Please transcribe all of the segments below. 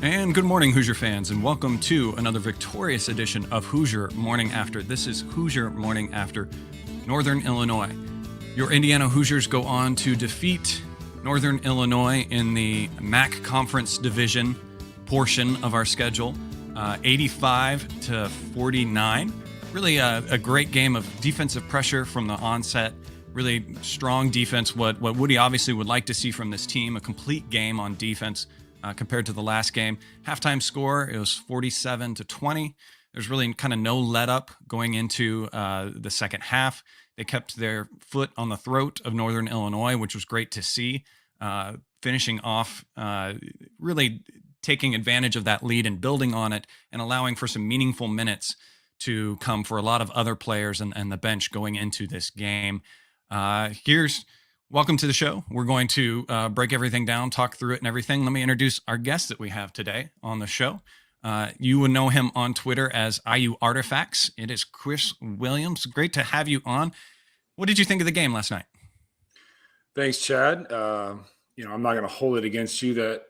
And good morning, Hoosier fans, and welcome to another victorious edition of Hoosier Morning After. This is Hoosier Morning After Northern Illinois. Your Indiana Hoosiers go on to defeat Northern Illinois in the MAC Conference Division portion of our schedule, 85-49. Really a great game of defensive pressure from the onset. Really strong defense, what Woody obviously would like to see from this team, a complete game on defense. Compared to the last game. Halftime score, it was 47-20. There's really kind of no let up going into the second half. They kept their foot on the throat of Northern Illinois, which was great to see. Finishing off, really taking advantage of that lead and building on it and allowing for some meaningful minutes to come for a lot of other players and the bench going into this game. Welcome to the show. We're going to break everything down, talk through it and everything. Let me introduce our guest that we have today on the show. You would know him on Twitter as IU Artifacts. It is Chris Williams. Great to have you on. What did you think of the game last night? Thanks, Chad. I'm not going to hold it against you that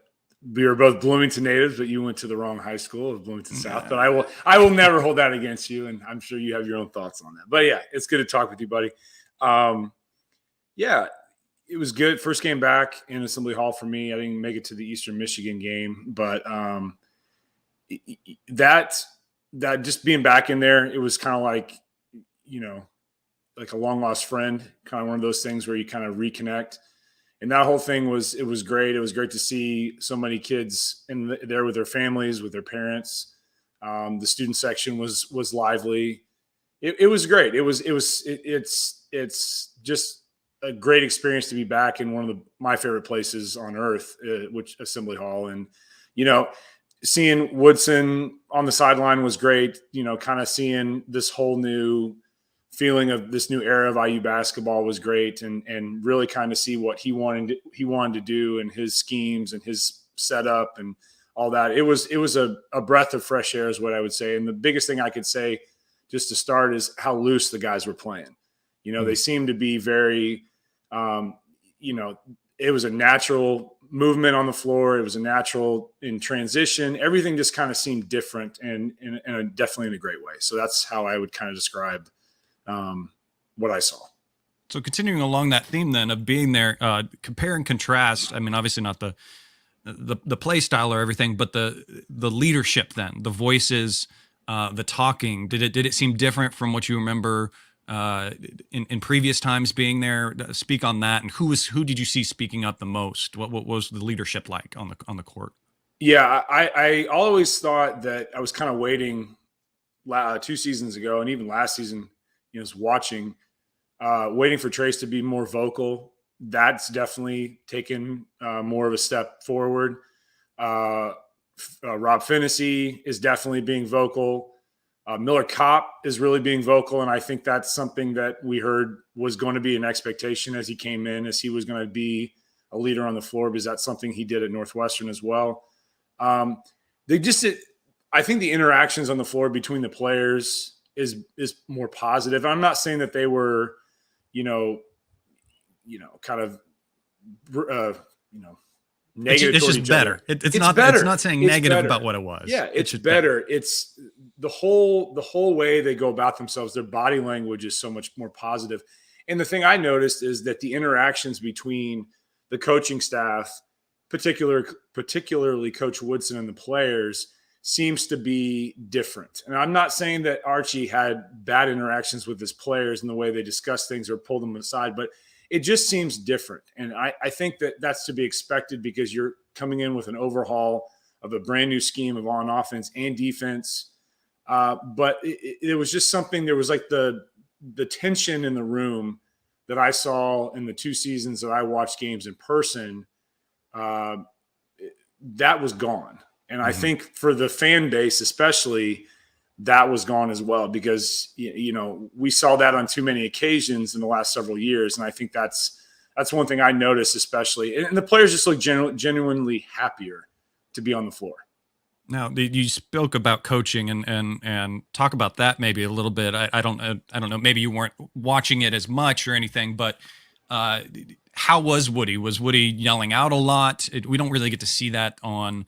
we were both Bloomington natives, but you went to the wrong high school of Bloomington South. But I will never hold that against you, and I'm sure you have your own thoughts on that. But yeah, it's good to talk with you, buddy. It was good. First game back in Assembly Hall for me. I didn't make it to the Eastern Michigan game, but that just being back in there, it was kind of like, like a long lost friend, kind of one of those things where you kind of reconnect. And that whole thing was great. It was great to see so many kids there with their families, with their parents. The student section was lively. It was great. It's just a great experience to be back in one of my favorite places on earth, which Assembly Hall. And, seeing Woodson on the sideline was great, kind of seeing this whole new feeling of this new era of IU basketball was great. And really kind of see what he wanted to do and his schemes and his setup and all that. It was a breath of fresh air is what I would say. And the biggest thing I could say just to start is how loose the guys were playing. They seemed to be very, it was a natural movement on the floor. It was a natural in transition. Everything just kind of seemed different and definitely in a great way. So that's how I would kind of describe what I saw. So continuing along that theme then of being there, compare and contrast. I mean, obviously not the play style or everything, but the leadership then, the voices, the talking. Did it seem different from what you remember in previous times being there? Speak on that, and who did you see speaking up the most? What was the leadership like on the court? Yeah, I always thought that I was kind of waiting 2 seasons ago, and even last season, was watching, waiting for Trace to be more vocal. That's definitely taken more of a step forward. Rob Finney is definitely being vocal. Miller Kopp is really being vocal, and I think that's something that we heard was going to be an expectation as he came in, as he was going to be a leader on the floor, because that's something he did at Northwestern as well. I think the interactions on the floor between the players is more positive. I'm not saying that they were, kind of, negative. It's just better. It's not better. It's not saying negative better about what it was. Yeah, it's better. It's the whole way they go about themselves. Their body language is so much more positive. And the thing I noticed is that the interactions between the coaching staff, particularly Coach Woodson and the players, seems to be different. And I'm not saying that Archie had bad interactions with his players in the way they discuss things or pull them aside, but it just seems different. And I think that that's to be expected because you're coming in with an overhaul of a brand new scheme of on offense and defense. But it was just something, there was like the tension in the room that I saw in the 2 seasons that I watched games in person, that was gone. And I think for the fan base, especially, that was gone as well, because, we saw that on too many occasions in the last several years. And I think that's one thing I noticed, especially. And the players just look genuinely happier to be on the floor. Now, you spoke about coaching and talk about that maybe a little bit. I don't know. Maybe you weren't watching it as much or anything, but how was Woody? Was Woody yelling out a lot? We don't really get to see that on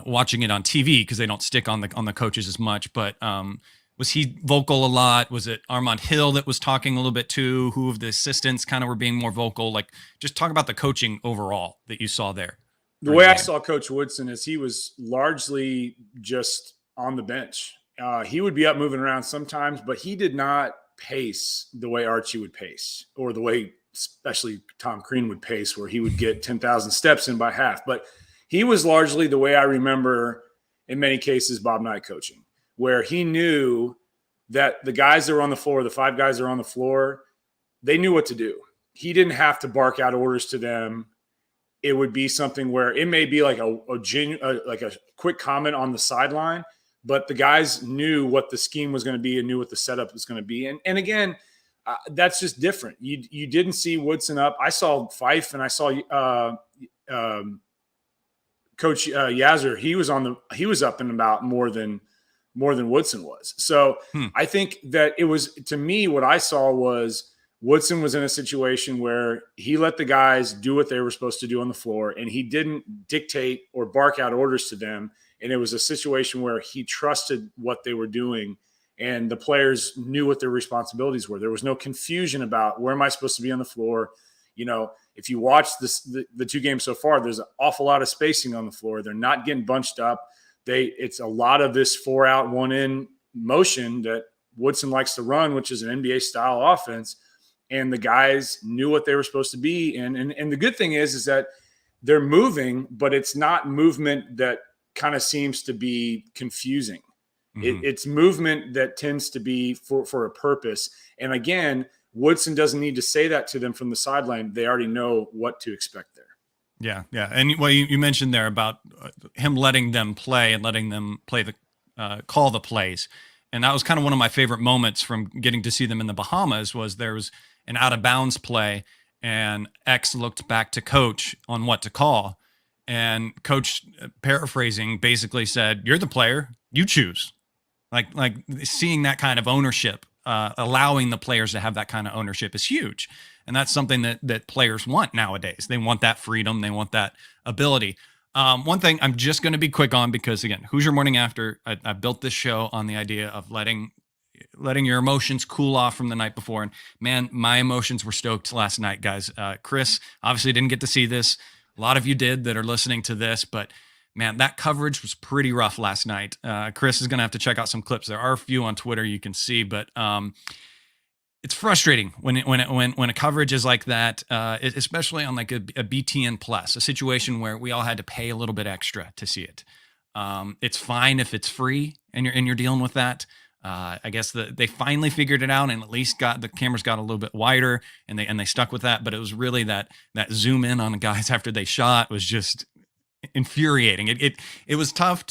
watching it on TV because they don't stick on the coaches as much. But was he vocal a lot? Was it Armand Hill that was talking a little bit too? Who of the assistants kind of were being more vocal? Like, just talk about the coaching overall that you saw there. The way I saw Coach Woodson is he was largely just on the bench. He would be up moving around sometimes, but he did not pace the way Archie would pace, or the way especially Tom Crean would pace, where he would get 10,000 steps in by half. But he was largely the way I remember, in many cases, Bob Knight coaching, where he knew that the guys that were on the floor, the 5 guys that were on the floor, they knew what to do. He didn't have to bark out orders to them. It would be something where it may be like a quick comment on the sideline, but the guys knew what the scheme was going to be and knew what the setup was going to be. And again, that's just different. You didn't see Woodson up. I saw Fife and I saw Coach Yazzer. He was up and about more than Woodson was. So I think that it was, to me, what I saw was Woodson was in a situation where he let the guys do what they were supposed to do on the floor, and he didn't dictate or bark out orders to them. And it was a situation where he trusted what they were doing, and the players knew what their responsibilities were. There was no confusion about where am I supposed to be on the floor. You know, if you watch the 2 games so far, there's an awful lot of spacing on the floor. They're not getting bunched up. It's a lot of this 4 out, 1 in motion that Woodson likes to run, which is an NBA style offense. And the guys knew what they were supposed to be. And the good thing is that they're moving, but it's not movement that kind of seems to be confusing. Mm-hmm. It's movement that tends to be for a purpose. And again, Woodson doesn't need to say that to them from the sideline. They already know what to expect there. Yeah, yeah. And what you mentioned there about him letting them play and letting them play call the plays. And that was kind of one of my favorite moments from getting to see them in the Bahamas. Was there was an out of bounds play, and X looked back to coach on what to call, and coach, paraphrasing, basically said, "You're the player, you choose." Like seeing that kind of ownership, allowing the players to have that kind of ownership is huge, and that's something that players want nowadays. They want that freedom, they want that ability. One thing I'm just going to be quick on, because again, Hoosier Morning After, I built this show on the idea of letting your emotions cool off from the night before. And man, my emotions were stoked last night, guys. Chris obviously didn't get to see this. A lot of you did that are listening to this, but man, that coverage was pretty rough last night. Chris is going to have to check out some clips. There are a few on Twitter you can see, but it's frustrating when a coverage is like that, especially on like a BTN plus, a situation where we all had to pay a little bit extra to see it. It's fine if it's free and you're dealing with that. I guess they finally figured it out, and at least the cameras got a little bit wider, and they stuck with that. But it was really that zoom in on the guys after they shot was just infuriating. It was tough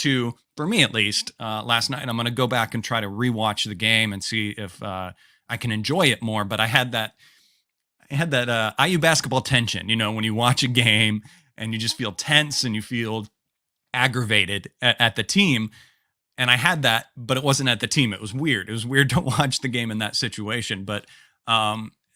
for me at least, last night. I'm going to go back and try to rewatch the game and see if I can enjoy it more. But I had that IU basketball tension, when you watch a game and you just feel tense and you feel aggravated at the team. And I had that, but it wasn't at the team. It was weird. It was weird to watch the game in that situation, but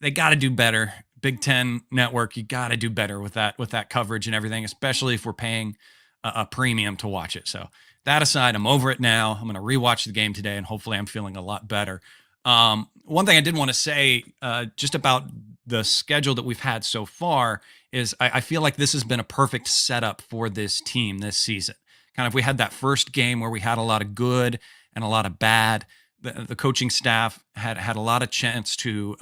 they got to do better. Big Ten Network, you got to do better with that coverage and everything, especially if we're paying a premium to watch it. So that aside, I'm over it now. I'm going to rewatch the game today, and hopefully I'm feeling a lot better. One thing I did want to say just about the schedule that we've had so far is I feel like this has been a perfect setup for this team this season. Kind of, we had that first game where we had a lot of good and a lot of bad. The coaching staff had a lot of chance to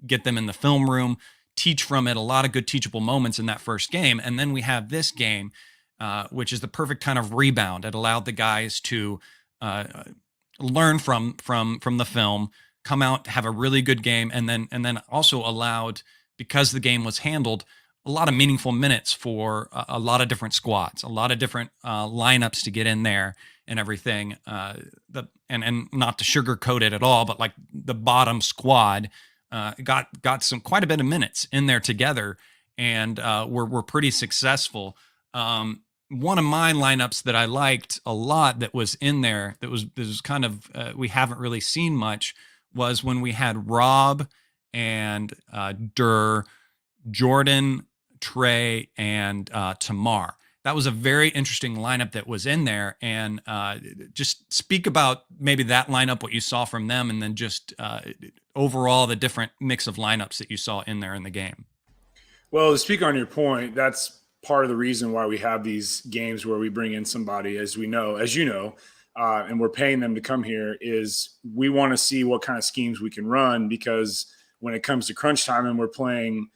get them in the film room, teach from it, a lot of good teachable moments in that first game. And then we have this game, which is the perfect kind of rebound. It allowed the guys to learn from the film, come out, have a really good game, and then also allowed, because the game was handled, a lot of meaningful minutes for a lot of different squads, a lot of different lineups to get in there and everything. And not to sugarcoat it at all, but like the bottom squad got quite a bit of minutes in there together, and were pretty successful. One of my lineups that I liked a lot that was in there that was kind of we haven't really seen much was when we had Rob and Durr, Jordan, Trey, and Tamar. that was a very interesting lineup that was in there. And just speak about maybe that lineup, what you saw from them, and then just overall the different mix of lineups that you saw in there in the game. Well, to speak on your point, that's part of the reason why we have these games where we bring in somebody, as we know, as you know, and we're paying them to come here. Is we want to see what kind of schemes we can run, because when it comes to crunch time and we're playing,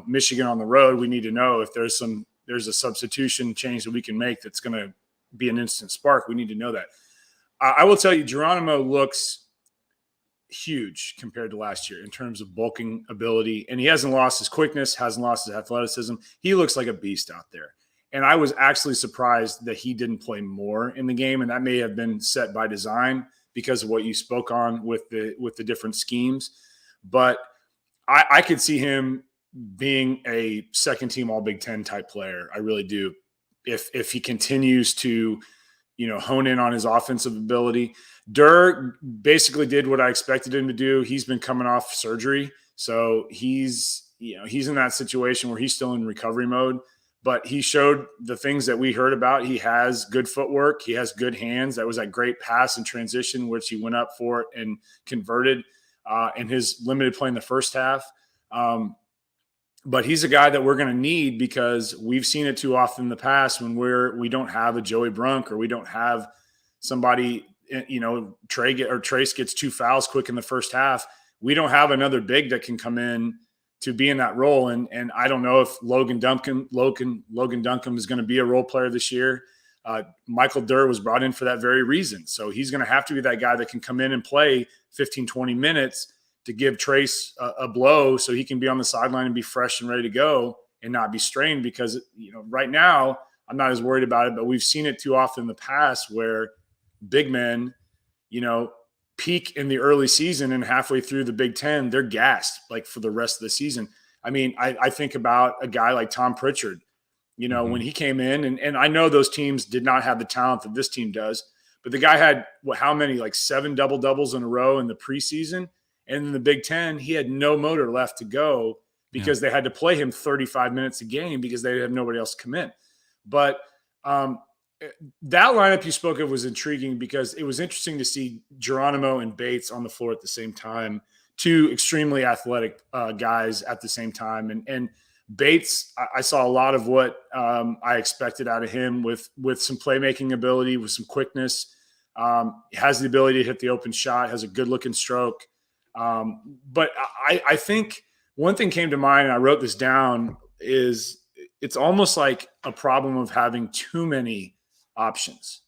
Michigan on the road, we need to know if there's a substitution change that we can make that's going to be an instant spark. We need to know that. I will tell you, Geronimo looks huge compared to last year in terms of bulking ability. And he hasn't lost his quickness, hasn't lost his athleticism. He looks like a beast out there. And I was actually surprised that he didn't play more in the game. And that may have been set by design because of what you spoke on with the different schemes. But I could see him being a second team all Big Ten type player. I really do. If he continues to, hone in on his offensive ability. Durr basically did what I expected him to do. He's been coming off surgery. So he's in that situation where he's still in recovery mode, but he showed the things that we heard about. He has good footwork. He has good hands. That was that great pass and transition, which he went up for and converted in his limited play in the first half. But he's a guy that we're going to need, because we've seen it too often in the past when we don't have a Joey Brunk, or we don't have somebody, Trace gets 2 fouls quick in the first half. We don't have another big that can come in to be in that role. And I don't know if Logan Duncombe is going to be a role player this year. Michael Durr was brought in for that very reason. So he's going to have to be that guy that can come in and play 15, 20 minutes to give Trace a blow so he can be on the sideline and be fresh and ready to go and not be strained. Because, right now I'm not as worried about it, but we've seen it too often in the past where big men, peak in the early season, and halfway through the Big Ten, they're gassed like for the rest of the season. I mean, I think about a guy like Tom Pritchard, when he came in, and I know those teams did not have the talent that this team does, but the guy had how many, like 7 double-doubles in a row in the preseason. And in the Big Ten, he had no motor left to go because they had to play him 35 minutes a game because they have nobody else come in. But that lineup you spoke of was intriguing, because it was interesting to see Geronimo and Bates on the floor at the same time, 2 extremely athletic guys at the same time. And Bates, I saw a lot of what I expected out of him with some playmaking ability, with some quickness, has the ability to hit the open shot, has a good-looking stroke. But I think one thing came to mind, and I wrote this down, is it's almost like a problem of having too many options.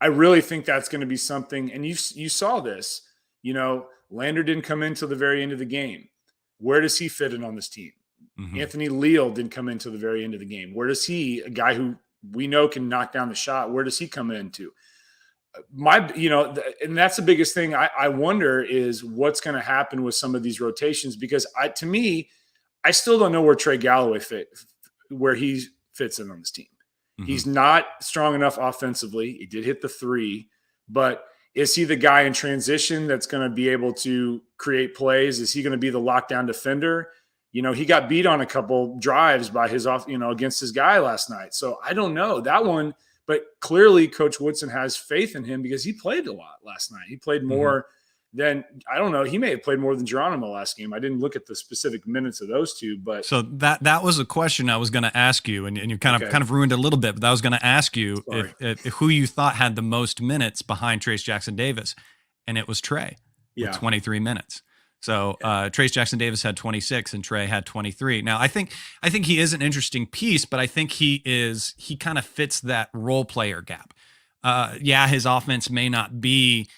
I really think that's going to be something. And you saw this, Lander didn't come in till the very end of the game. Where does he fit in on this team? Anthony Leal didn't come in till the very end of the game. Where does he, a guy who we know can knock down the shot, where does he come into? And that's the biggest thing I wonder is what's going to happen with some of these rotations, because to me, I still don't know where Trey Galloway where he fits in on this team. He's not strong enough offensively. He did hit the 3, but is he the guy in transition that's going to be able to create plays? Is he going to be the lockdown defender? He got beat on a couple drives by his against his guy last night. So I don't know that one. But clearly, Coach Woodson has faith in him because he played a lot last night. He played more than, I don't know, he may have played more than Geronimo last game. I didn't look at the specific minutes of those 2. But so that was a question I was going to ask you, and you kind of ruined it a little bit. But I was going to ask you if who you thought had the most minutes behind Trace Jackson Davis, and it was Trey with 23 minutes. So Trace Jackson Davis had 26 and Trey had 23. Now I think he is an interesting piece, but I think he kind of fits that role player gap. His offense may not be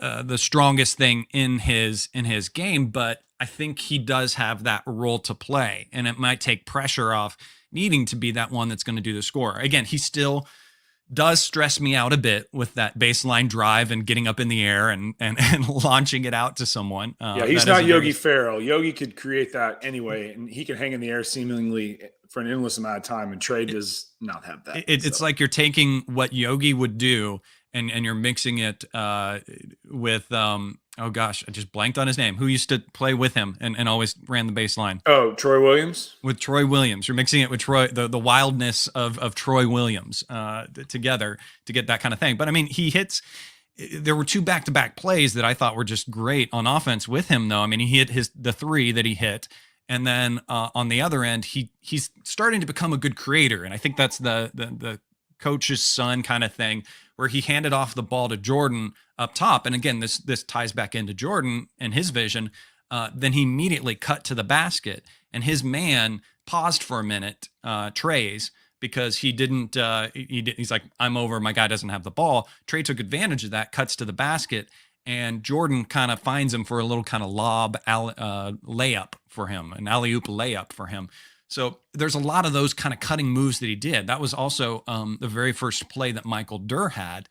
the strongest thing in his game, but I think he does have that role to play, and it might take pressure off needing to be that one that's going to do the score. Again, he still does stress me out a bit with that baseline drive and getting up in the air and launching it out to someone. He's not Yogi Ferrell. Yogi could create that anyway, and he can hang in the air seemingly for an endless amount of time, and Trey does not have that. It's like you're taking what Yogi would do and you're mixing it with Oh gosh, I just blanked on his name. Who used to play with him and always ran the baseline? Oh, Troy Williams. With Troy Williams. You're mixing it with Troy, the wildness of Troy Williams together to get that kind of thing. But I mean, he hits. There were two back-to-back plays that I thought were just great on offense with him, though. I mean, he hit the three that he hit, and then on the other end, he's starting to become a good creator, and I think that's the coach's son kind of thing, where he handed off the ball to Jordan up top, and again, this ties back into Jordan and his vision. Then he immediately cut to the basket, and his man paused for a minute, Trey's, because he didn't. He's like, I'm over. My guy doesn't have the ball. Trey took advantage of that, cuts to the basket, and Jordan kind of finds him for a little kind of lob layup for him, an alley oop layup for him. So there's a lot of those kind of cutting moves that he did. That was also the very first play that Michael Durr had.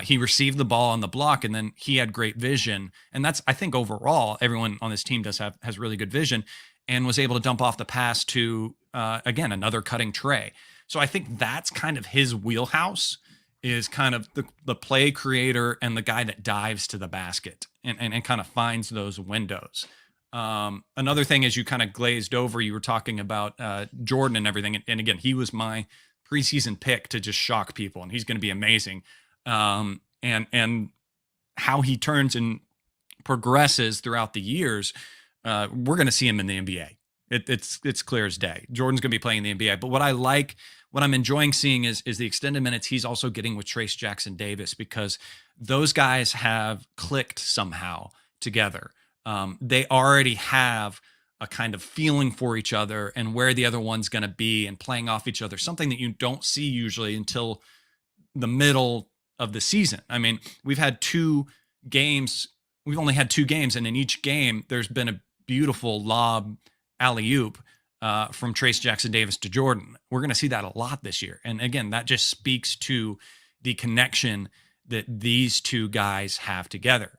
He received the ball on the block, and then he had great vision. And that's, I think, overall, everyone on this team has really good vision, and was able to dump off the pass to again another cutting Trey. So I think that's kind of his wheelhouse, is kind of the play creator and the guy that dives to the basket and kind of finds those windows. Another thing, as you kind of glazed over, you were talking about Jordan and everything. And again, he was my preseason pick to just shock people, and he's going to be amazing. And how he turns and progresses throughout the years, we're going to see him in the NBA. It's clear as day. Jordan's going to be playing in the NBA. But what I'm enjoying seeing is the extended minutes he's also getting with Trace Jackson Davis, because those guys have clicked somehow together. They already have a kind of feeling for each other and where the other one's going to be, and playing off each other, something that you don't see usually until the middle of the season. I mean, we've had two games. We've only had two games, and in each game, there's been a beautiful lob alley-oop from Trace Jackson Davis to Jordan. We're going to see that a lot this year. And again, that just speaks to the connection that these two guys have together.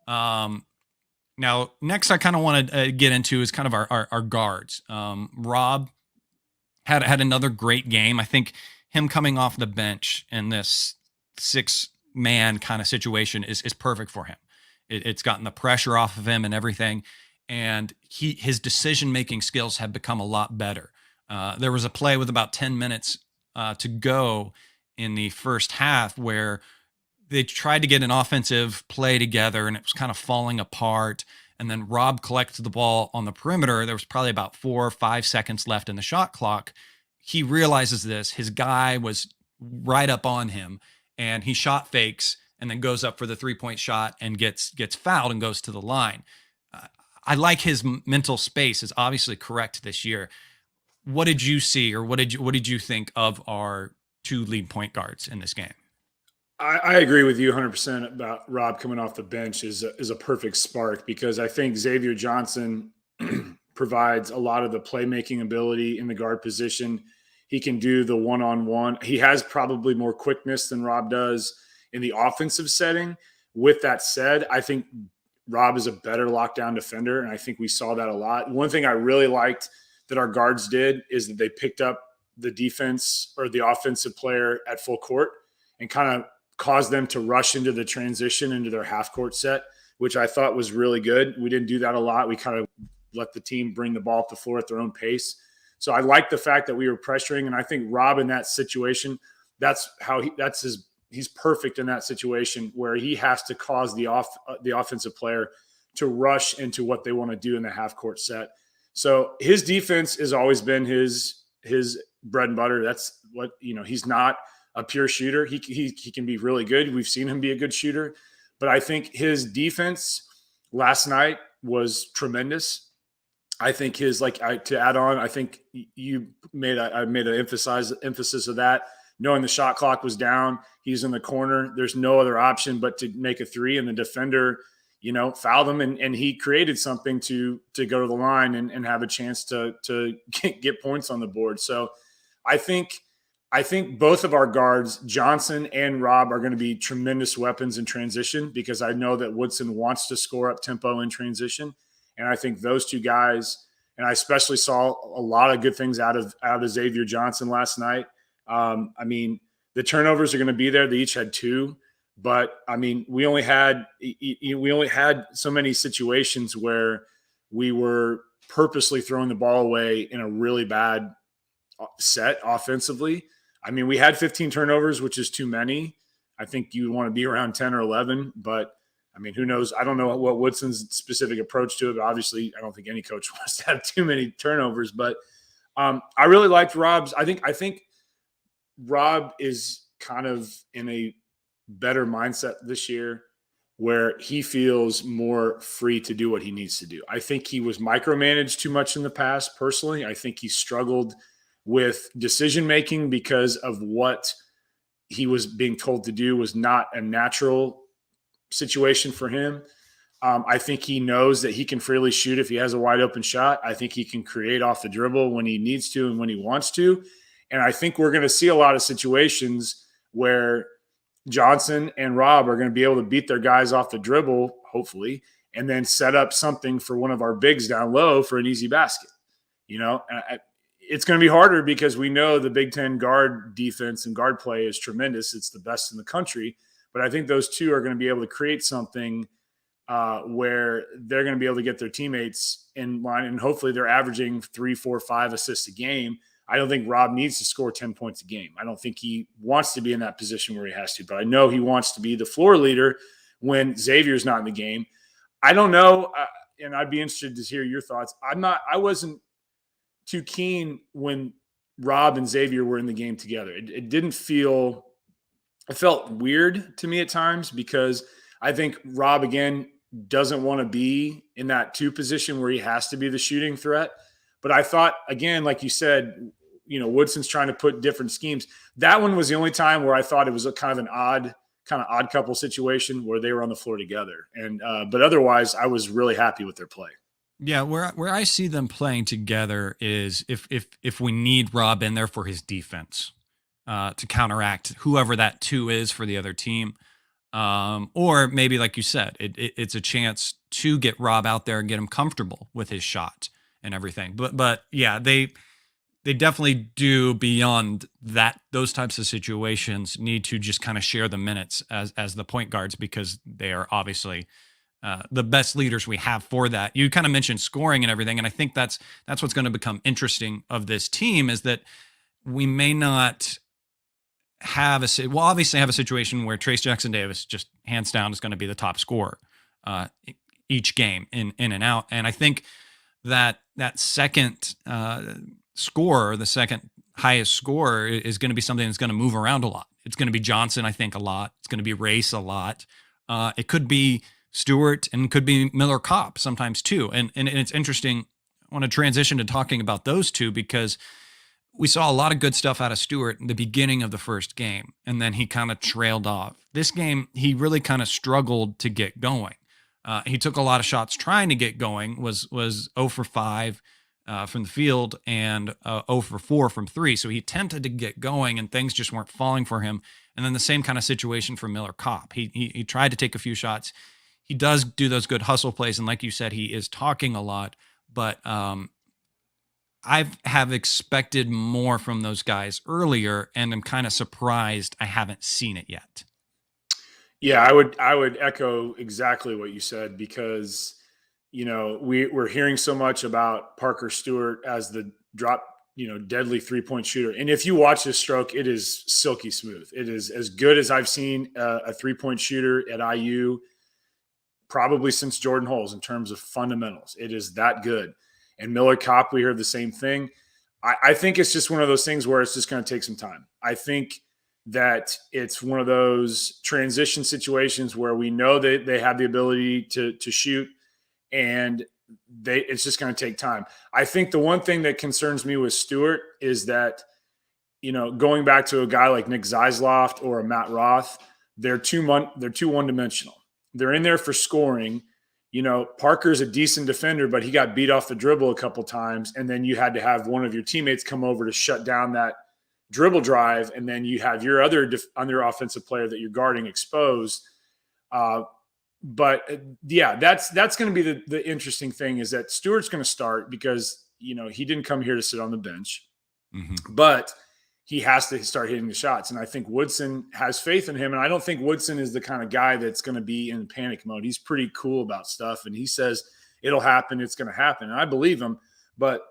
Now, next I kind of want to get into is kind of our guards. Rob had another great game. I think him coming off the bench in this 6-man kind of situation is perfect for him. It's gotten the pressure off of him and everything. And his decision-making skills have become a lot better. There was a play with about 10 minutes to go in the first half where they tried to get an offensive play together, and it was kind of falling apart. And then Rob collects the ball on the perimeter. There was probably about 4 or 5 seconds left in the shot clock. He realizes this. His guy was right up on him, and he shot fakes and then goes up for the 3-point shot and gets fouled and goes to the line. I like his mental space is obviously correct this year. What did you see, or what did you think of our two lead point guards in this game? I agree with you 100% about Rob coming off the bench is a perfect spark, because I think Xavier Johnson provides a lot of the playmaking ability in the guard position. He can do the one-on-one. He has probably more quickness than Rob does in the offensive setting. With that said, I think Rob is a better lockdown defender, and I think we saw that a lot. One thing I really liked that our guards did is that they picked up the defense or the offensive player at full court and kind of caused them to rush into the transition into their half court set, which I thought was really good. We didn't do that a lot. We kind of let the team bring the ball up the floor at their own pace. So I like the fact that we were pressuring, and I think Rob in that situation, he's perfect in that situation where he has to cause the offensive player to rush into what they want to do in the half court set. So his defense has always been his bread and butter. That's what, he's not a pure shooter. He can be really good. We've seen him be a good shooter, but I think his defense last night was tremendous. I think to add on, I think I made an emphasis of that. Knowing the shot clock was down, he's in the corner. There's no other option but to make a three, and the defender, fouled him, and he created something to go to the line and have a chance to get points on the board. So I think both of our guards, Johnson and Rob, are going to be tremendous weapons in transition, because I know that Woodson wants to score up tempo in transition. And I think those two guys, and I especially saw a lot of good things out of Xavier Johnson last night. The turnovers are going to be there. They each had 2. But I mean, we only had so many situations where we were purposely throwing the ball away in a really bad set offensively. I mean, we had 15 turnovers, which is too many. I think you want to be around 10 or 11, but I mean, who knows? I don't know what Woodson's specific approach to it, but obviously I don't think any coach wants to have too many turnovers, but I really liked Rob's. I think Rob is kind of in a better mindset this year where he feels more free to do what he needs to do. I think he was micromanaged too much in the past, personally. I think he struggled with decision making because of what he was being told to do was not a natural situation for him. I think he knows that he can freely shoot if he has a wide open shot. I think he can create off the dribble when he needs to and when he wants to. And I think we're going to see a lot of situations where Johnson and Rob are going to be able to beat their guys off the dribble, hopefully, and then set up something for one of our bigs down low for an easy basket. You know, it's going to be harder because we know the Big Ten guard defense and guard play is tremendous. It's the best in the country. But I think those two are going to be able to create something where they're going to be able to get their teammates in line, and hopefully they're averaging 3, 4, 5 assists a game. I don't think Rob needs to score 10 points a game. I don't think he wants to be in that position where he has to, but I know he wants to be the floor leader when Xavier's not in the game. I don't know, and I'd be interested to hear your thoughts. I wasn't too keen when Rob and Xavier were in the game together. It felt weird to me at times because I think Rob, again, doesn't want to be in that 2 position where he has to be the shooting threat. But I thought, again, like you said, you know, Woodson's trying to put different schemes. That one was the only time where I thought it was a kind of odd couple situation where they were on the floor together. And but otherwise, I was really happy with their play. Yeah, where I see them playing together is if we need Rob in there for his defense to counteract whoever that 2 is for the other team. Or maybe, like you said, it's a chance to get Rob out there and get him comfortable with his shot and everything. But yeah, they definitely do, beyond that, those types of situations, need to just kind of share the minutes as the point guards, because they are obviously the best leaders we have for that. You kind of mentioned scoring and everything, and I think that's what's going to become interesting of this team, is that we may not obviously have a situation where Trace Jackson Davis just hands down is going to be the top scorer each game in and out. And I think that second scorer, the second highest scorer, is going to be something that's going to move around a lot. It's going to be Johnson, I think, a lot. It's going to be Race a lot. It could be Stewart, and could be Miller Kopp sometimes too. And it's interesting. I want to transition to talking about those two, because we saw a lot of good stuff out of Stewart in the beginning of the first game, and then he kind of trailed off. This game, he really kind of struggled to get going. He took a lot of shots trying to get going, was 0 for 5 from the field, and 0 for 4 from 3. So he attempted to get going, and things just weren't falling for him. And then the same kind of situation for Miller Kopp. He tried to take a few shots. He does do those good hustle plays, and like you said, he is talking a lot, but I have expected more from those guys earlier, and I'm kind of surprised I haven't seen it yet. Yeah, I would echo exactly what you said, because, you know, we're hearing so much about Parker Stewart as the deadly 3-point shooter. And if you watch his stroke, it is silky smooth. It is as good as I've seen a 3-point shooter at IU probably since Jordan Holes in terms of fundamentals. It is that good. And Miller Kopp, we heard the same thing. I think it's just one of those things where it's just going to take some time. I think that it's one of those transition situations where we know that they have the ability to shoot, and it's just going to take time. I think the one thing that concerns me with Stewart is that, you know, going back to a guy like Nick Zeisloft or a Matt Roth, they're too one-dimensional. They're in there for scoring. You know, Parker's a decent defender, but he got beat off the dribble a couple times, and then you had to have one of your teammates come over to shut down that dribble drive, and then you have your other offensive player that you're guarding exposed. But yeah, that's going to be the interesting thing, is that Stewart's going to start because, you know, he didn't come here to sit on the bench, but he has to start hitting the shots. And I think Woodson has faith in him. And I don't think Woodson is the kind of guy that's going to be in panic mode. He's pretty cool about stuff. And he says, it'll happen. It's going to happen. And I believe him. But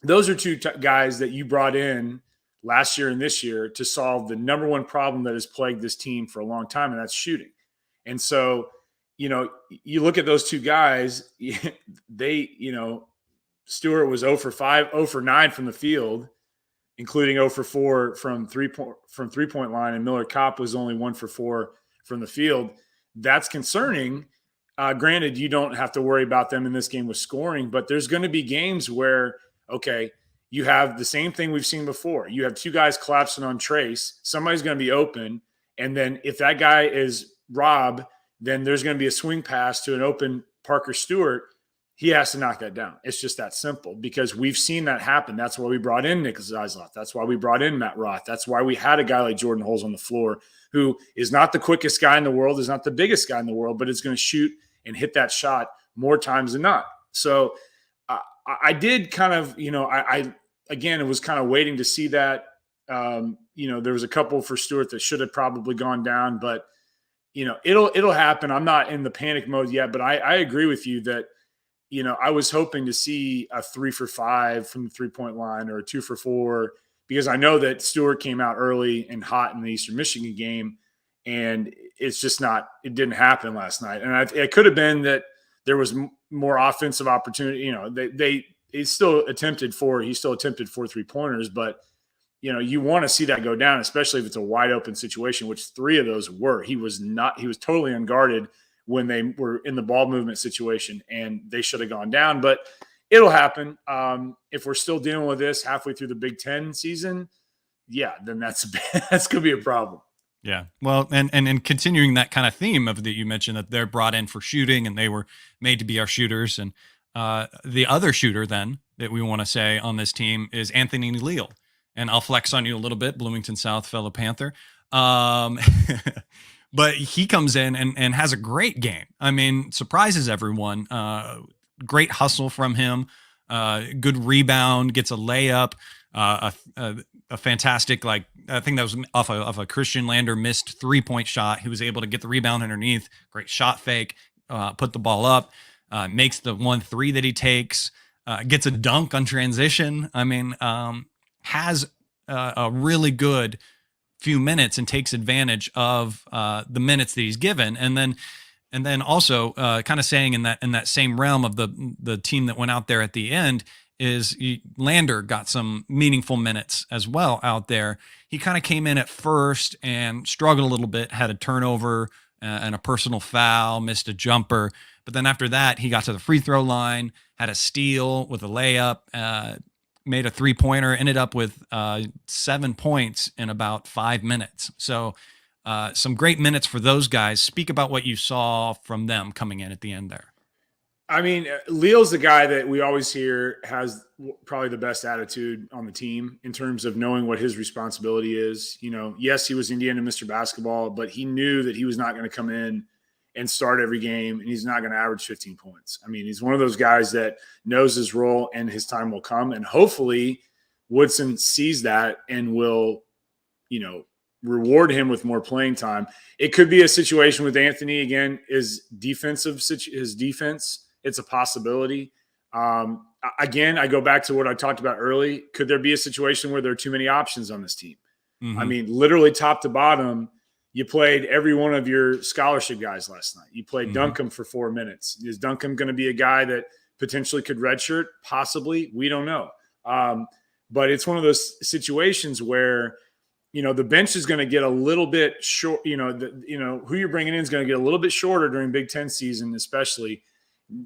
those are two guys that you brought in last year and this year to solve the number one problem that has plagued this team for a long time, and that's shooting. And so, you look at those two guys, Stewart was 0 for 5, 0 for 9 from the field, including 0 for 4 from three-point line, and Miller Kopp was only 1 for 4 from the field. That's concerning. Granted, you don't have to worry about them in this game with scoring, but there's going to be games where, okay, you have the same thing we've seen before. You have two guys collapsing on Trace. Somebody's going to be open, and then if that guy is Rob, then there's going to be a swing pass to an open Parker Stewart. He has to knock that down. It's just that simple because we've seen that happen. That's why we brought in Nick Zeisloff. That's why we brought in Matt Roth. That's why we had a guy like Jordan Holes on the floor who is not the quickest guy in the world, is not the biggest guy in the world, but is going to shoot and hit that shot more times than not. So I did kind of, I was kind of waiting to see that. There was a couple for Stewart that should have probably gone down, but it'll happen. I'm not in the panic mode yet, but I agree with you that, I was hoping to see a 3 for 5 from the 3-point line or a 2 for 4, because I know that Stewart came out early and hot in the Eastern Michigan game, and it's just not, it didn't happen last night. And it could have been that there was more offensive opportunity. He still attempted 4 3-pointers, but you want to see that go down, especially if it's a wide open situation, which 3 of those were. He was totally unguarded when they were in the ball movement situation, and they should have gone down, but it'll happen. If we're still dealing with this halfway through the Big Ten season, then that's going to be a problem. Yeah. Well, and continuing that kind of theme of that you mentioned that they're brought in for shooting and they were made to be our shooters. And the other shooter then that we want to say on this team is Anthony Leal. And I'll flex on you a little bit, Bloomington South fellow Panther. But he comes in and has a great game. I mean, surprises everyone. Great hustle from him. Good rebound, gets a layup. A fantastic, I think that was off of a Christian Lander missed 3-point shot. He was able to get the rebound underneath. Great shot fake, put the ball up, makes the 1-3 that he takes, gets a dunk on transition. I mean, has a really good few minutes and takes advantage of the minutes that he's given. And then also kind of saying in that same realm of the team that went out there at the end is Lander got some meaningful minutes as well out there. He kind of came in at first and struggled a little bit, had a turnover and a personal foul, missed a jumper. But then after that, he got to the free throw line, had a steal with a layup, made a 3-pointer, ended up with 7 points in about 5 minutes. So some great minutes for those guys. Speak about what you saw from them coming in at the end there. I mean, Leal's the guy that we always hear has probably the best attitude on the team in terms of knowing what his responsibility is. Yes, he was Indiana Mr. Basketball, but he knew that he was not going to come in and start every game, and he's not going to average 15 points. I mean, he's one of those guys that knows his role and his time will come. And hopefully Woodson sees that and will, reward him with more playing time. It could be a situation with Anthony, again, his defense. It's a possibility. Again, I go back to what I talked about early. Could there be a situation where there are too many options on this team? Mm-hmm. I mean, literally top to bottom, you played every one of your scholarship guys last night. You played Duncombe for 4 minutes. Is Duncombe going to be a guy that potentially could redshirt? Possibly. We don't know. But it's one of those situations where, the bench is going to get a little bit short. Who you're bringing in is going to get a little bit shorter during Big Ten season, especially.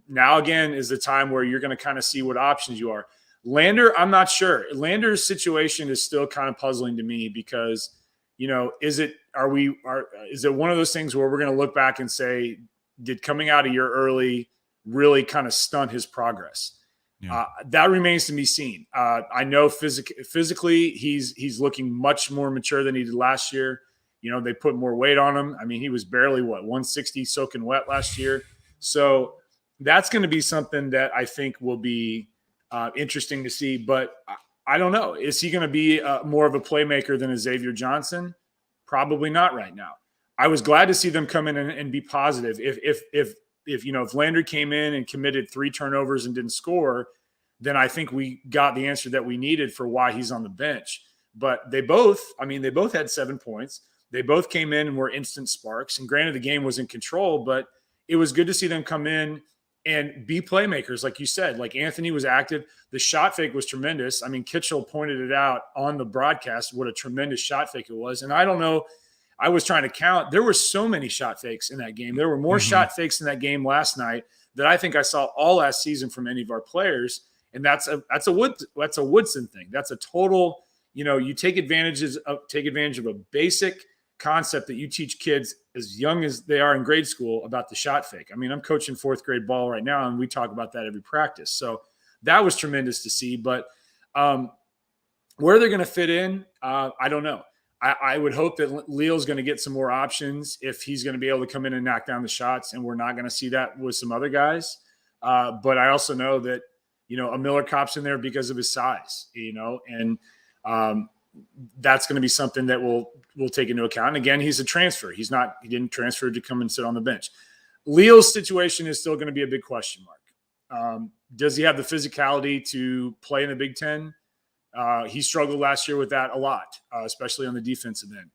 Now, again, is the time where you're going to kind of see what options you are. Lander, I'm not sure. Lander's situation is still kind of puzzling to me because, is it one of those things where we're going to look back and say, did coming out a year early really kind of stunt his progress? Yeah. That remains to be seen. I know physically he's looking much more mature than he did last year. They put more weight on him. I mean, he was barely 160 soaking wet last year. So that's going to be something that I think will be interesting to see. But I don't know. Is he going to be more of a playmaker than a Xavier Johnson? Probably not right now. I was glad to see them come in and be positive. If Landry came in and committed 3 turnovers and didn't score, then I think we got the answer that we needed for why he's on the bench. But they both had 7 points. They both came in and were instant sparks. And granted, the game was in control, but it was good to see them come in and be playmakers, like you said. Like Anthony was active. The shot fake was tremendous. I mean, Kitchell pointed it out on the broadcast what a tremendous shot fake it was. And I don't know, I was trying to count. There were so many shot fakes in that game. There were more shot fakes in that game last night that I think I saw all last season from any of our players. And that's a Woodson thing. That's a total, you take advantage of a basic concept that you teach kids as young as they are in grade school about the shot fake. I mean, I'm coaching 4th grade ball right now, and we talk about that every practice. So that was tremendous to see. But where they're going to fit in, I don't know. I would hope that Leal's going to get some more options if he's going to be able to come in and knock down the shots, and we're not going to see that with some other guys. But I also know that, a Miller Kopp's in there because of his size, and that's going to be something that we'll take into account. And again, he's a transfer. He didn't transfer to come and sit on the bench. Leal's situation is still going to be a big question mark. Does he have the physicality to play in the Big Ten? He struggled last year with that a lot, especially on the defensive end.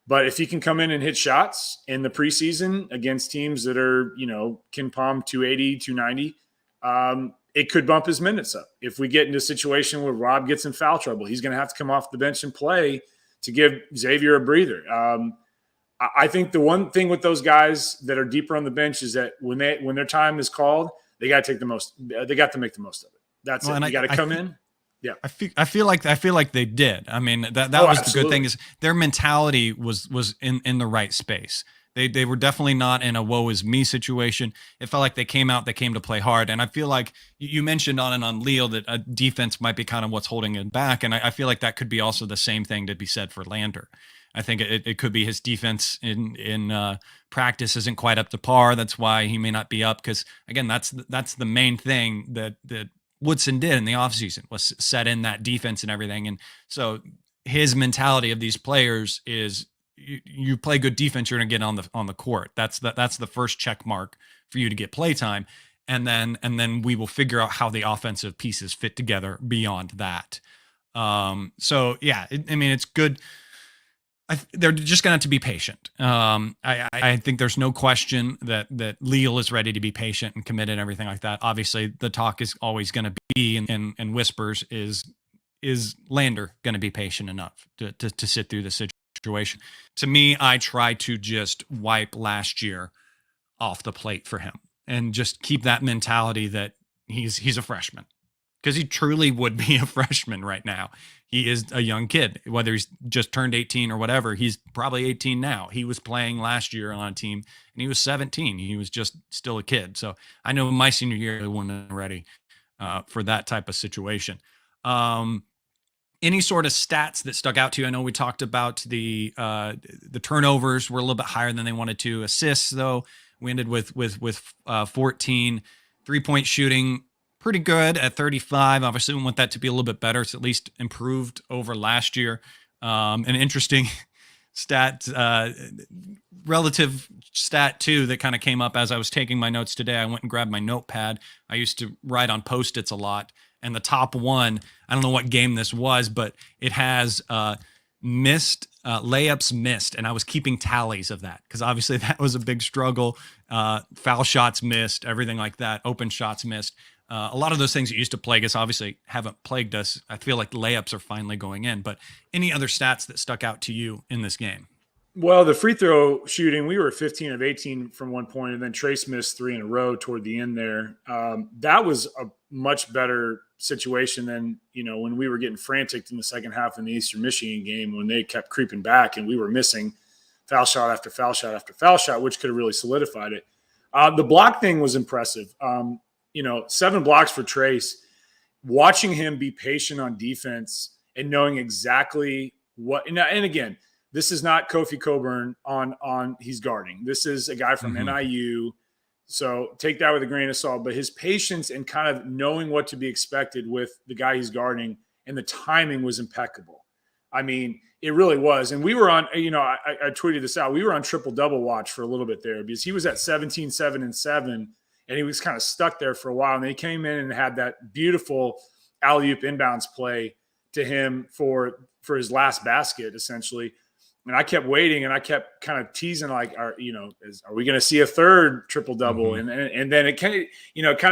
But if he can come in and hit shots in the preseason against teams that are, Ken Palm 280, 290, it could bump his minutes up. If we get into a situation where Rob gets in foul trouble, he's going to have to come off the bench and play to give Xavier a breather. I think the one thing with those guys that are deeper on the bench is that when their time is called, they got to take the most. They got to make the most of it. That's it. You got to come in. Yeah, I feel like they did. I mean, that was absolutely. The good thing is their mentality was in the right space. They were definitely not in a woe is me situation. It felt like they came to play hard. And I feel like you mentioned on Leal that a defense might be kind of what's holding him back. And I feel like that could be also the same thing to be said for Lander. I think it could be his defense in practice isn't quite up to par. That's why he may not be up. Because again, that's the main thing that Woodson did in the offseason was set in that defense and everything. And so his mentality of these players is you play good defense, you're going to get on the court. That's the first check mark for you to get play time. And then we will figure out how the offensive pieces fit together beyond that. So yeah, it's good. They're just going to have to be patient. I think there's no question that Leal is ready to be patient and committed and everything like that. Obviously, the talk is always going to be and whispers is Lander going to be patient enough to sit through the situation. To me, I try to just wipe last year off the plate for him and just keep that mentality that he's a freshman. Because he truly would be a freshman right now. He is a young kid, whether he's just turned 18 or whatever. He's probably 18 now. He was playing last year on a team, and he was 17. He was just still a kid. So I know my senior year, I wasn't ready for that type of situation. Any sort of stats that stuck out to you? I know we talked about the turnovers were a little bit higher than they wanted to. Assists, though, we ended with 14. 3-point shooting, pretty good at 35. Obviously, we want that to be a little bit better. It's at least improved over last year. An interesting stat, relative stat too, that kind of came up as I was taking my notes today. I went and grabbed my notepad. I used to write on Post-its a lot. And the top one, I don't know what game this was, but it has layups missed. And I was keeping tallies of that because obviously that was a big struggle. Foul shots missed, everything like that. Open shots missed. A lot of those things that used to plague us obviously haven't plagued us. I feel like the layups are finally going in. But any other stats that stuck out to you in this game? Well, the free throw shooting, we were 15 of 18 from one point, and then Trace missed 3 in a row toward the end there. That was a much better situation than, when we were getting frantic in the second half in the Eastern Michigan game when they kept creeping back and we were missing foul shot after foul shot after foul shot, which could have really solidified it. The block thing was impressive. 7 blocks for Trace. Watching him be patient on defense and knowing exactly what – and again – this is not Kofi Coburn on he's guarding. This is a guy from NIU. So take that with a grain of salt. But his patience and kind of knowing what to be expected with the guy he's guarding and the timing was impeccable. I mean, it really was. And we were on, I tweeted this out. We were on triple double watch for a little bit there because he was at 17, 7, and 7, and he was kind of stuck there for a while. And then he came in and had that beautiful alley-oop inbounds play to him for his last basket, essentially. And I kept waiting, and I kept kind of teasing, like, are we going to see a third triple double? Mm-hmm. And then it kind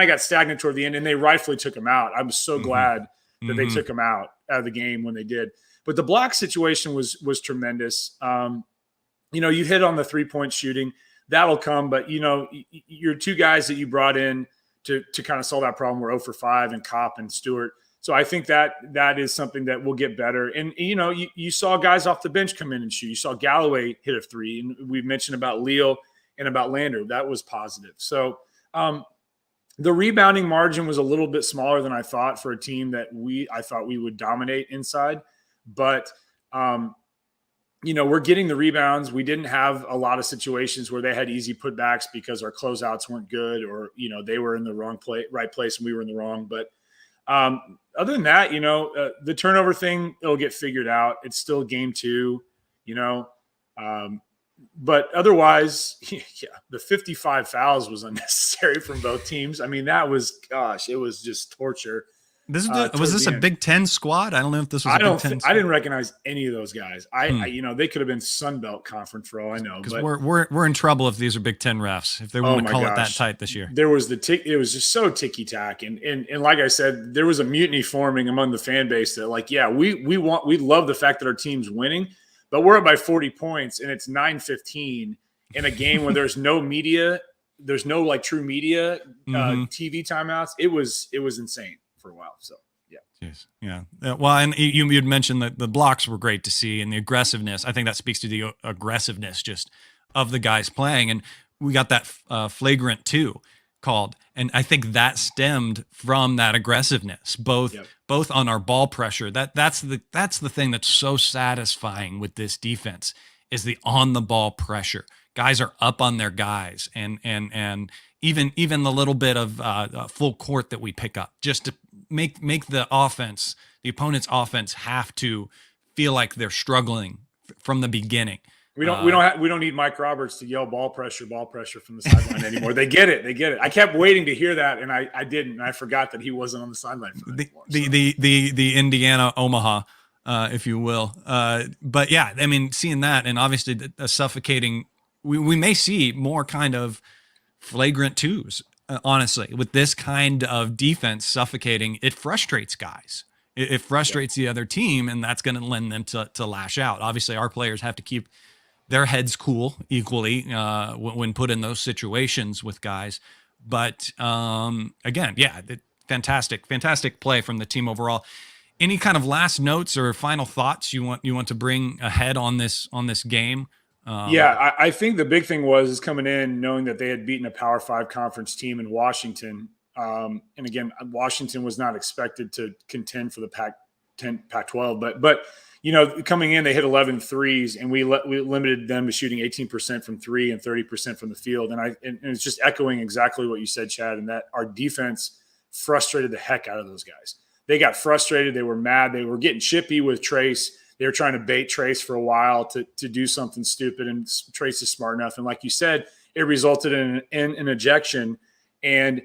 of got stagnant toward the end, and they rightfully took him out. I was so glad that they took him out of the game when they did. But the block situation was tremendous. You hit on the 3-point shooting. That'll come, but your two guys that you brought in to kind of solve that problem were 0 for 5, and Kopp and Stewart. So I think that is something that will get better. And, you saw guys off the bench come in and shoot. You saw Galloway hit a 3, and we mentioned about Leo and about Lander. That was positive. So the rebounding margin was a little bit smaller than I thought for a team that I thought we would dominate inside. But, we're getting the rebounds. We didn't have a lot of situations where they had easy putbacks because our closeouts weren't good, or, they were in the right place and we were in the wrong. But other than that, the turnover thing, it'll get figured out. It's still game 2, but otherwise, the 55 fouls was unnecessary from both teams. I mean, it was just torture. Was this a Big Ten squad? I don't know if this was a Big Ten squad. I didn't recognize any of those guys. They could have been Sun Belt Conference for all I know. Because we're in trouble if these are Big Ten refs, if they want to call it that tight this year. There was it was just so ticky-tack. And like I said, there was a mutiny forming among the fan base that, like, we love the fact that our team's winning, but we're up by 40 points and it's 9-15 in a game where there's no media, there's no like true media TV timeouts. It was insane for a while. So yeah. Well, and you'd mentioned that the blocks were great to see, and the aggressiveness. I think that speaks to the aggressiveness just of the guys playing. And we got that flagrant 2 called, and I think that stemmed from that aggressiveness, both on our ball pressure. That's the thing that's so satisfying with this defense is the on the ball pressure. Guys are up on their guys, and even the little bit of full court that we pick up just to make the opponent's offense have to feel like they're struggling from the beginning. We don't need Mike Roberts to yell ball pressure from the sideline anymore. They get it. I kept waiting to hear that, and I didn't. And I forgot that he wasn't on the sideline for that anymore. The Indiana Omaha, if you will. But yeah, I mean, seeing that, and obviously the suffocating. We may see more kind of flagrant 2s. Honestly, with this kind of defense suffocating, it frustrates guys. It frustrates the other team, and that's going to lend them to lash out. Obviously, our players have to keep their heads cool equally when put in those situations with guys. But again, fantastic play from the team overall. Any kind of last notes or final thoughts you want to bring ahead on this game? I think the big thing was coming in knowing that they had beaten a Power 5 conference team in Washington. And again, Washington was not expected to contend for the Pac-12, but coming in, they hit 11 threes, and we limited them to shooting 18% from 3 and 30% from the field. And it's just echoing exactly what you said, Chad, and that our defense frustrated the heck out of those guys. They got frustrated. They were mad. They were getting chippy with Trace. They were trying to bait Trace for a while to do something stupid, and Trace is smart enough. And like you said, it resulted in an ejection. And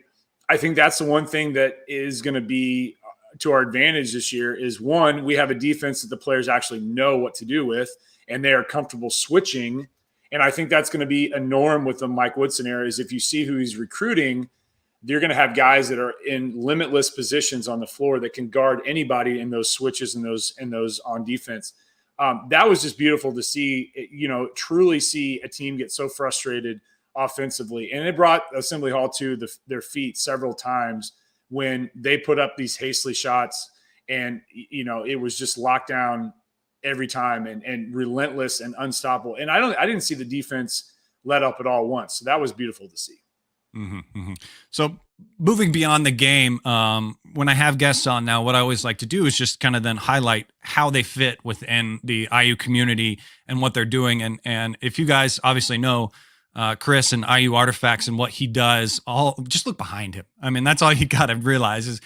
I think that's the one thing that is going to be to our advantage this year is, one, we have a defense that the players actually know what to do with, and they are comfortable switching. And I think that's going to be a norm with the Mike Woodson era is if you see who he's recruiting, you're going to have guys that are in limitless positions on the floor that can guard anybody in those switches and those on defense. That was just beautiful to see, truly see a team get so frustrated offensively. And it brought Assembly Hall to their feet several times when they put up these hastily shots, and, it was just lockdown every time and relentless and unstoppable. And I didn't see the defense let up at all once. So that was beautiful to see. So moving beyond the game, when I have guests on now, what I always like to do is just kind of then highlight how they fit within the IU community and what they're doing. And if you guys obviously know Chris and IU Artifacts and what he does, just look behind him. I mean, that's all you got to realize is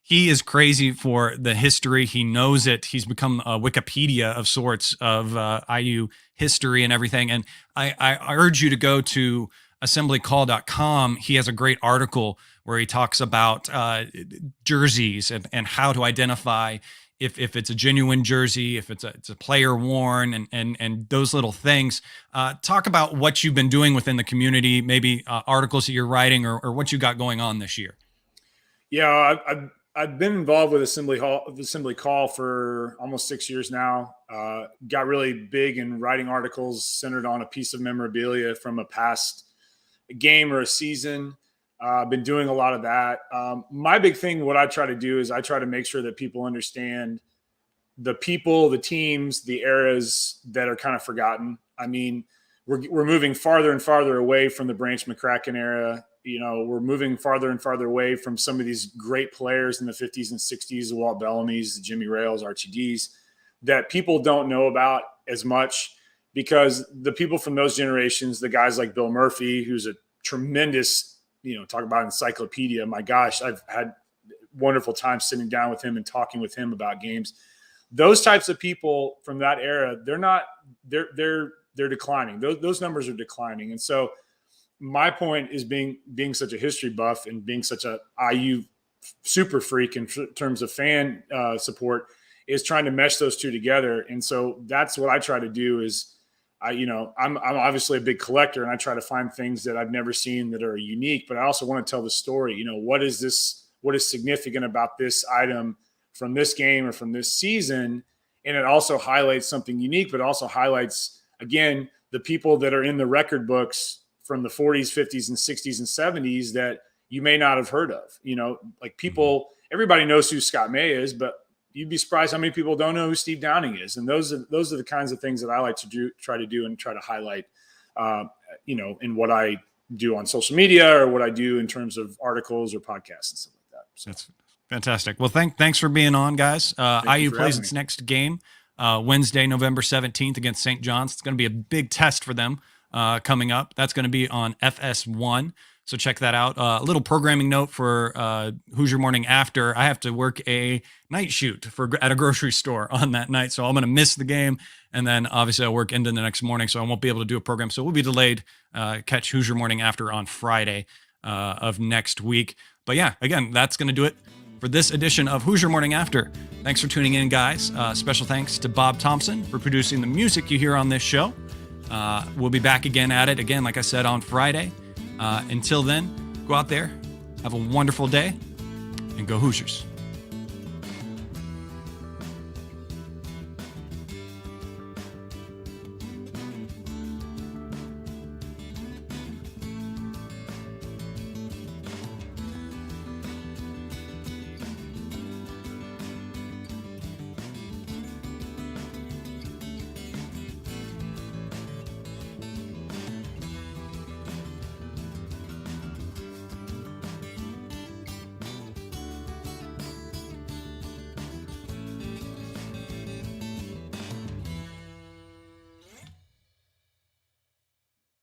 he is crazy for the history. He knows it. He's become a Wikipedia of sorts of IU history and everything. And I urge you to go to assemblycall.com. He has a great article where he talks about jerseys and how to identify if it's a genuine jersey, if it's a player worn, and those little things. Talk about what you've been doing within the community, maybe articles that you're writing or what you got going on this year. Yeah, I've been involved with Assembly Call for almost 6 years now. Got really big in writing articles centered on a piece of memorabilia from a past game or a season. Been doing a lot of that. My big thing, what I try to do is I try to make sure that people understand the people, the teams, the eras that are kind of forgotten. I mean, we're moving farther and farther away from the Branch McCracken era. You know, we're moving farther and farther away from some of these great players in the 50s and 60s, the Walt Bellamy's, the Jimmy Rails, Archie D's, that people don't know about as much because the people from those generations, the guys like Bill Murphy, who's a tremendous, talk about encyclopedia. My gosh, I've had wonderful time sitting down with him and talking with him about games. Those types of people from that era, they're declining. Those numbers are declining. And so my point is being such a history buff and being such a IU super freak in terms of fan support is trying to mesh those two together. And so that's what I try to do is I'm obviously a big collector and I try to find things that I've never seen that are unique, but I also want to tell the story. What is significant about this item from this game or from this season? And it also highlights something unique, but also highlights, again, the people that are in the record books from the 40s, 50s, and 60s and 70s that you may not have heard of. Like people, everybody knows who Scott May is, but you'd be surprised how many people don't know who Steve Downing is. And those are the kinds of things that I like to try to highlight, in what I do on social media or what I do in terms of articles or podcasts and stuff like that. So that's fantastic. Well, thanks for being on, guys. IU plays its next game Wednesday, November 17th against St. John's. It's going to be a big test for them coming up. That's going to be on FS1. So check that out. A little programming note for Hoosier Morning After. I have to work a night shoot at a grocery store on that night. So I'm going to miss the game. And then obviously I'll work into the next morning. So I won't be able to do a program. So we'll be delayed. Catch Hoosier Morning After on Friday of next week. But yeah, again, that's going to do it for this edition of Hoosier Morning After. Thanks for tuning in, guys. Special thanks to Bob Thompson for producing the music you hear on this show. We'll be back again at it, like I said, on Friday. Until then, go out there, have a wonderful day, and go Hoosiers.